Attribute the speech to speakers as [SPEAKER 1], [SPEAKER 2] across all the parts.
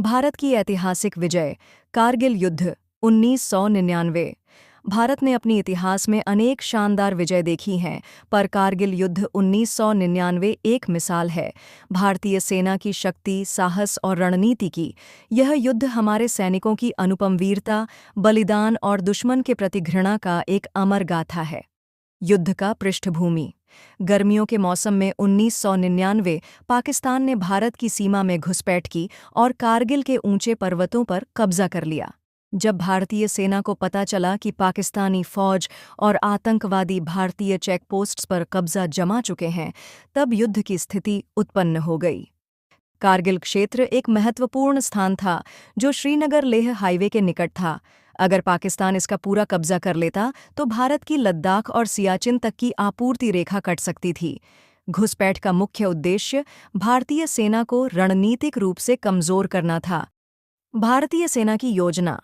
[SPEAKER 1] भारत की ऐतिहासिक विजय कारगिल युद्ध 1999। भारत ने अपने इतिहास में अनेक शानदार विजय देखी हैं, पर कारगिल युद्ध 1999 एक मिसाल है। भारतीय सेना की शक्ति, साहस और रणनीति की यह युद्ध हमारे सैनिकों की अनुपम वीरता, बलिदान और दुश्मन के प्रति घृणा का एक अमर गाथा है। युद्ध का पृष्ठभूमि। गर्मियों के मौसम में 1999 पाकिस्तान ने भारत की सीमा में घुसपैठ की और कारगिल के ऊंचे पर्वतों पर कब्जा कर लिया। जब भारतीय सेना को पता चला कि पाकिस्तानी फौज और आतंकवादी भारतीय चेकपोस्ट्स पर कब्जा जमा चुके हैं, तब युद्ध की स्थिति उत्पन्न हो गई। कारगिल क्षेत्र एक महत्वपूर्ण स्थान था जो श्रीनगर लेह हाईवे के निकट था। अगर पाकिस्तान इसका पूरा कब्जा कर लेता तो भारत की लद्दाख और सियाचिन तक की आपूर्ति रेखा कट सकती थी। घुसपैठ का मुख्य उद्देश्य भारतीय सेना को रणनीतिक रूप से कमजोर करना था। भारतीय सेना की योजना।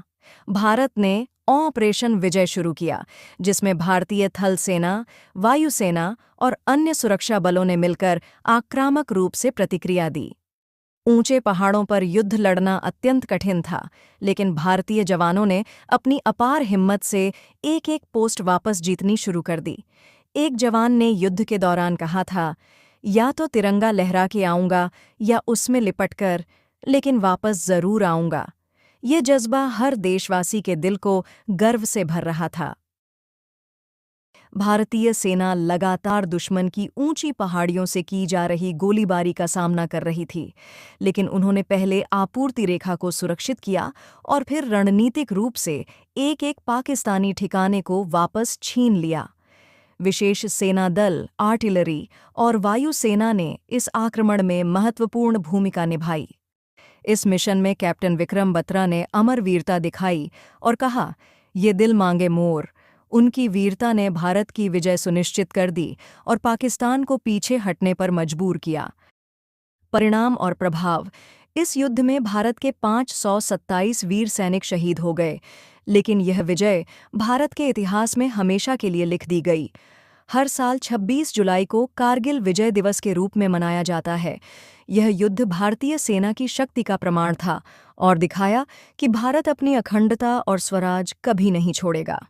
[SPEAKER 1] भारत ने ऑपरेशन विजय शुरू किया, जिसमें भारतीय थल सेना, वायुसेना और अन्य सुरक्षा बलों ने मिलकर आक्रामक रूप से प्रतिक्रिया दी। ऊंचे पहाड़ों पर युद्ध लड़ना अत्यंत कठिन था, लेकिन भारतीय जवानों ने अपनी अपार हिम्मत से एक-एक पोस्ट वापस जीतनी शुरू कर दी। एक जवान ने युद्ध के दौरान कहा था, या तो तिरंगा लहरा के आऊंगा या उसमें लिपटकर, लेकिन वापस जरूर आऊंगा। ये जज्बा हर देशवासी के दिल को गर्व से भर रहा था। भारतीय सेना लगातार दुश्मन की ऊंची पहाड़ियों से की जा रही गोलीबारी का सामना कर रही थी, लेकिन उन्होंने पहले आपूर्ति रेखा को सुरक्षित किया और फिर रणनीतिक रूप से एक-एक पाकिस्तानी ठिकाने को वापस छीन लिया। विशेष सेना दल, आर्टिलरी और वायुसेना ने इस आक्रमण में महत्वपूर्ण भूमिका निभाई। इस मिशन में कैप्टन विक्रम बत्रा ने अमर वीरता दिखाई और कहा, ये दिल मांगे मोर। उनकी वीरता ने भारत की विजय सुनिश्चित कर दी और पाकिस्तान को पीछे हटने पर मजबूर किया। परिणाम और प्रभाव। इस युद्ध में भारत के 527 वीर सैनिक शहीद हो गए, लेकिन यह विजय भारत के इतिहास में हमेशा के लिए लिख दी गई। हर साल 26 जुलाई को कारगिल विजय दिवस के रूप में मनाया जाता है। यह युद्ध भारतीय सेना की शक्ति का प्रमाण था और दिखाया कि भारत अपनी अखंडता और स्वराज कभी नहीं छोड़ेगा।